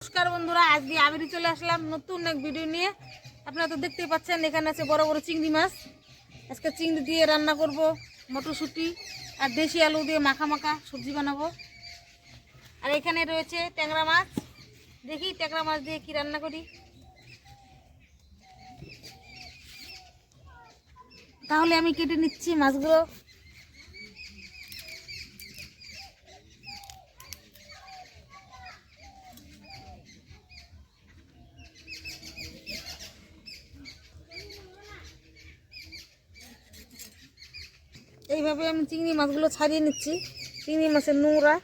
নমস্কার বন্ধুরা, আজকে আবারই চলে আসলাম নতুন এক ভিডিও নিয়ে। আপনারা তো দেখতেই পাচ্ছেন এখানে আছে বড় বড় চিংড়ি মাছ। আজকে চিংড়ি দিয়ে রান্না করব, মটরশুঁটি আর দেশি আলু দিয়ে মাখা মাখা সবজি বানাবো। আর এখানে রয়েছে ট্যাংরা মাছ। দেখি ট্যাংরা মাছ দিয়ে কি রান্না করি। তাহলে আমি কেটে নিচ্ছি মাছগুলো। এইভাবে আমি চিংড়ি মাছগুলো ছাড়িয়ে নিচ্ছি, চিংড়ি মাছের নোংরা।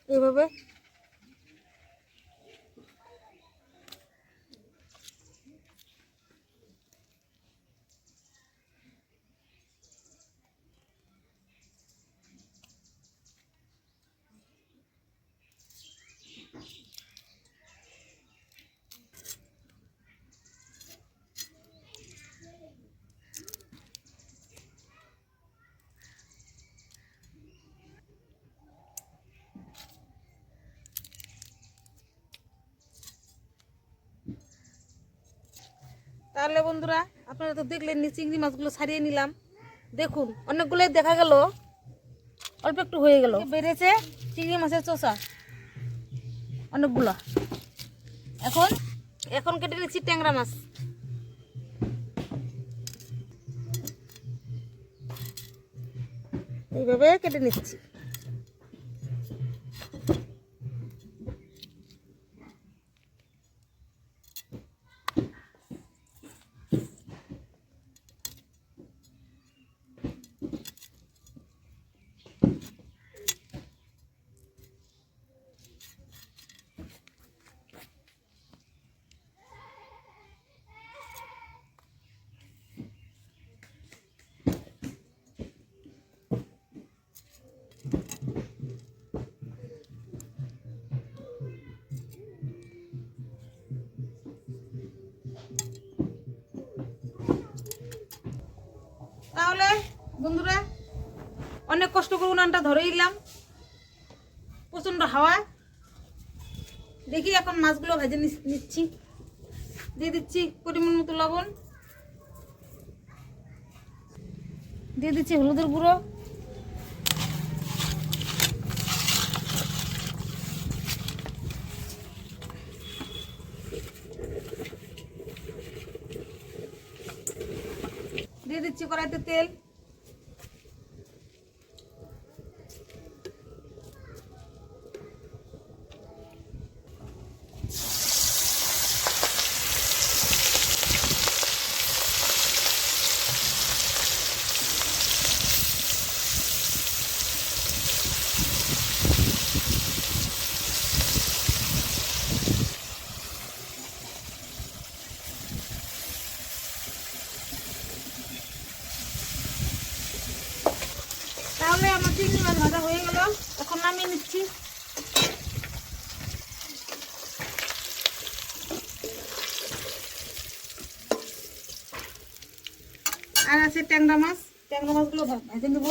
এইভাবে তাহলে বন্ধুরা, আপনারা তো দেখলেন চিংড়ি মাছগুলো ছাড়িয়ে নিলাম। দেখুন অনেকগুলোই দেখা গেল, অল্প একটু হয়ে গেল। বেড়েছে চিংড়ি মাছের চোষা অনেকগুলা। এখন এখন কেটে নিচ্ছি ট্যাংরা মাছ। এইভাবে কেটে নিচ্ছি। তাহলে বন্ধুরা, অনেক কষ্ট করে উনানটা ধরে নিলাম, প্রচন্ড হাওয়া। দেখি এখন মাছগুলো ভেজে নিচ্ছি। দিয়ে দিচ্ছি পরিমাণ মতো লবণ, দিয়ে দিচ্ছি হলুদের গুঁড়ো, দিয়ে দিচ্ছি কড়াইতে তেল, তাহলে আমার চিংড়ি মাছ ভাজা হয়ে গেল। এখন নামিয়ে নিচ্ছি। আর আছে ট্যাংরা মাছ, ট্যাংরা মাছগুলো ভেজে নেব।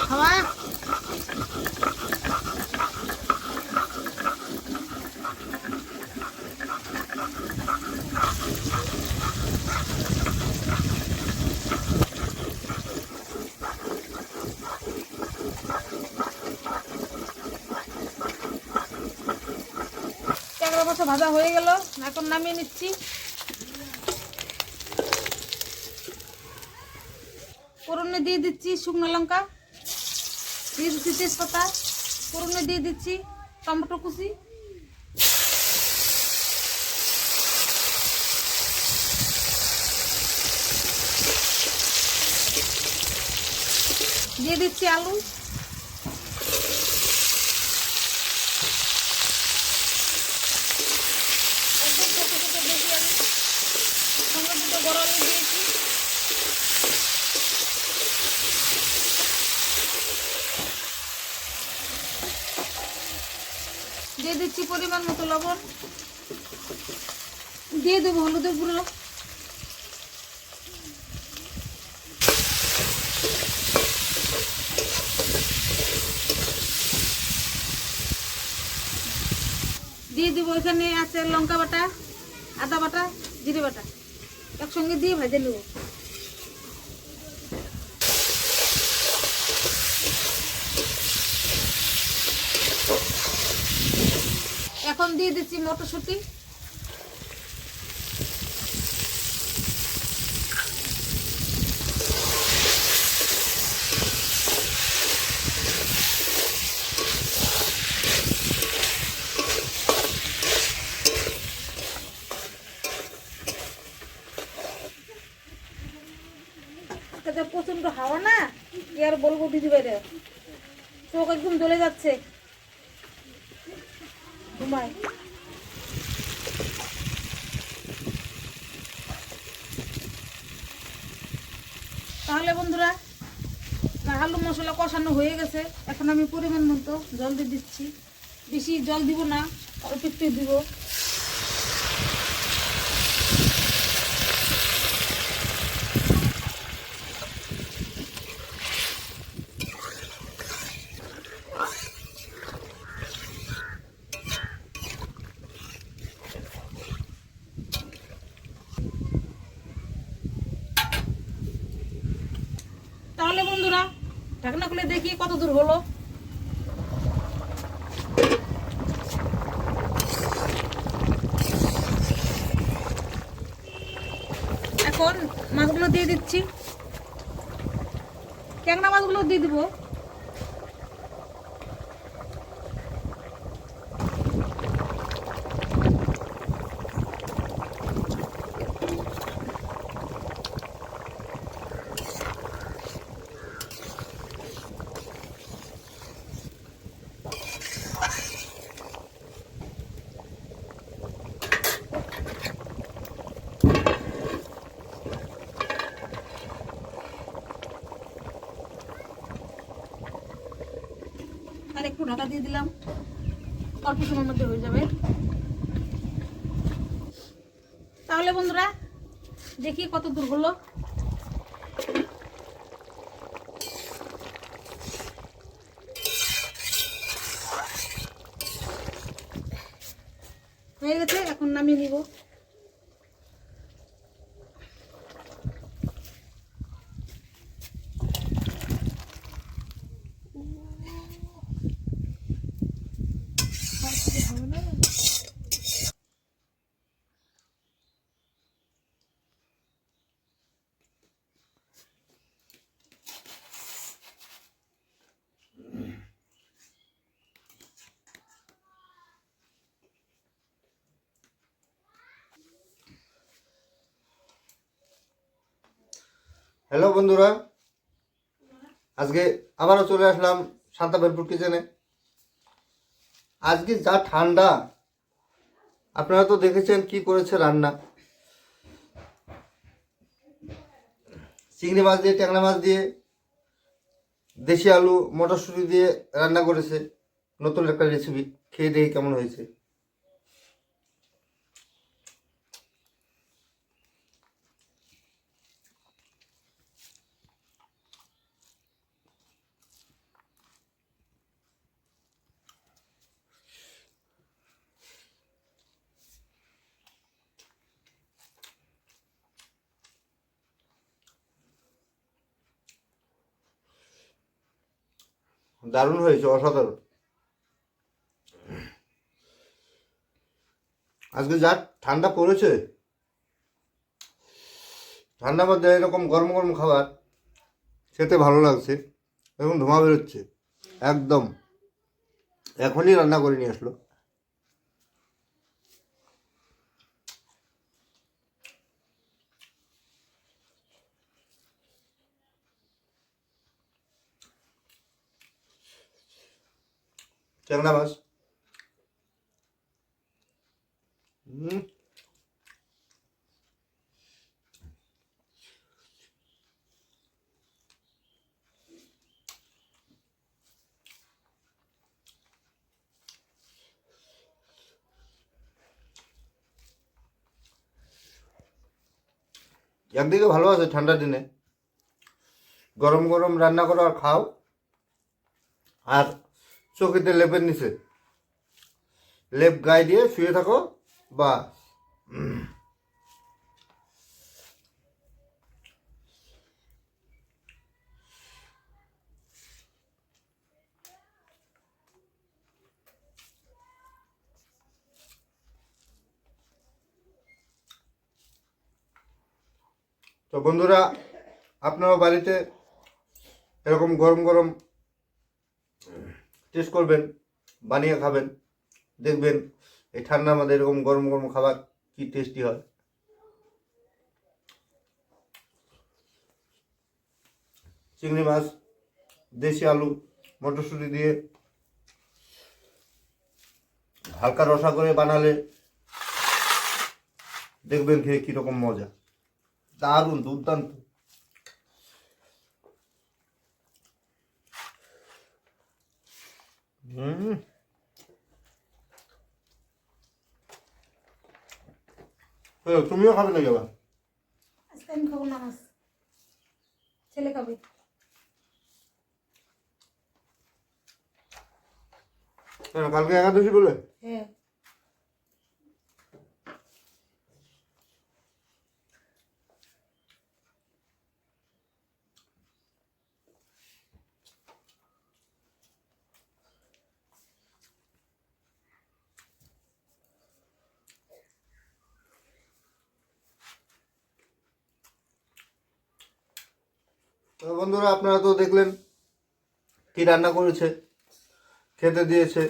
খাওয়া ট্যাংরা মাছ ভাজা হয়ে গেল, এখন নামিয়ে নিচ্ছি। ফোড়নে দিয়ে দিচ্ছি শুকনো লঙ্কা, দিয়ে দিচ্ছি তেজপাতা, ফোড়নে দিয়ে দিচ্ছি টমেটো কুচি, দিয়ে দিচ্ছি আলু, একদম ছোট ছোট দেশি আলু, সঙ্গে দুটো বড় আলু দিয়েছি। দিয়ে দিচ্ছি পরিমাণ মতো লবণ, দিয়ে দেবো হলুদের গুঁড়ো, দিয়ে দেবো এখানে আছে লঙ্কা বাটা, আদা বাটা, জিরে বাটা, একসঙ্গে দিয়ে ভেজে নেব। এখন দিয়ে দিচ্ছি মটরশুঁটি, প্রচন্ড হাওয়া না, কি আর বলবো দিদি বাইরে, চোখ একদম জ্বলে যাচ্ছে, ঘুমায়। তাহলে বন্ধুরা আলু মশলা কষানো হয়ে গেছে, এখন আমি পরিমাণ মতো জল দিয়ে দিচ্ছি, বেশি জল দিব না, অল্প একটু দিব। তাহলে বন্ধুরা ঢাকনা খুলে দেখি কত দূর হলো। এখন মাছগুলো দিয়ে দিচ্ছি, ট্যাংরা মাছগুলো দিয়ে দিব। আর একটু ঢাকা দিয়ে দিলাম, অল্প সময়ের মধ্যে হয়ে যাবে। তাহলে বন্ধুরা দেখি কত দূর হলো। হয়ে গেছে, এখন নামিয়ে নিব। হ্যালো বন্ধুরা, আজকে আবারও চলে আসলাম শান্তা বেলপুর কিচেনে। আজকে যা ঠান্ডা, আপনারা তো দেখেছেন কি করেছে রান্না। চিংড়ি মাছ দিয়ে, ট্যাংরা মাছ দিয়ে, দেশি আলু মটরশুঁটি দিয়ে রান্না করেছে। নতুন একটা রেসিপি, খেয়ে দেখি কেমন হয়েছে। দারুণ হয়েছে, অসাধারণ। আজকে যা ঠান্ডা পড়েছে, ঠান্ডার মধ্যে এরকম গরম গরম খাবার খেতে ভালো লাগছে। এবং ধোঁয়া বেরোচ্ছে একদম, এখনই রান্না করে নিয়ে আসলো। ট্যাংরা মাছ। হুম, একদিকে ভালো আছে ঠান্ডার দিনে গরম গরম রান্না করো আর খাও, আর চকিতে লেপের নিচে লেপ গায়ে দিয়ে শুয়ে থাকো বা তো বন্ধুরা, আপনারাও বাড়িতে এরকম গরম গরম টেস্ট করবেন, বানিয়ে খাবেন, দেখবেন এই ঠান্ডার মধ্যে এরকম গরম গরম খাবার কি টেস্টি হয়। চিংড়ি মাছ, দেশি আলু, মটরশুঁটি দিয়ে হালকা রসা করে বানালে দেখবেন খেয়ে কীরকম মজা, দারুণ দুর্দান্ত। তুমিও খাবে নাকি আবার? আজকে আমি খাবো না মাছ, ছেলে খাবে। কালকে একাদশী বলে? হ্যাঁ। তো বন্ধুরা, আপনারা তো দেখলেন কি রান্না করেছে, খেতে দিয়েছে,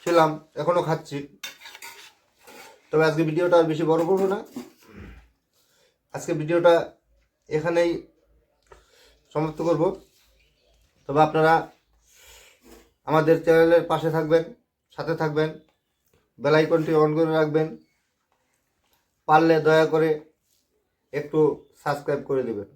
খেলাম, এখনো খাচ্ছি। তবে আজকে ভিডিওটা আর বেশি বড় করবো না, আজকে ভিডিওটা এখানেই সমাপ্ত করব। তবে আপনারা আমাদের চ্যানেলের পাশে থাকবেন, সাথে থাকবেন, বেল আইকনটি অন করে রাখবেন, পারলে দয়া করে একটু সাবস্ক্রাইব করে দেবেন।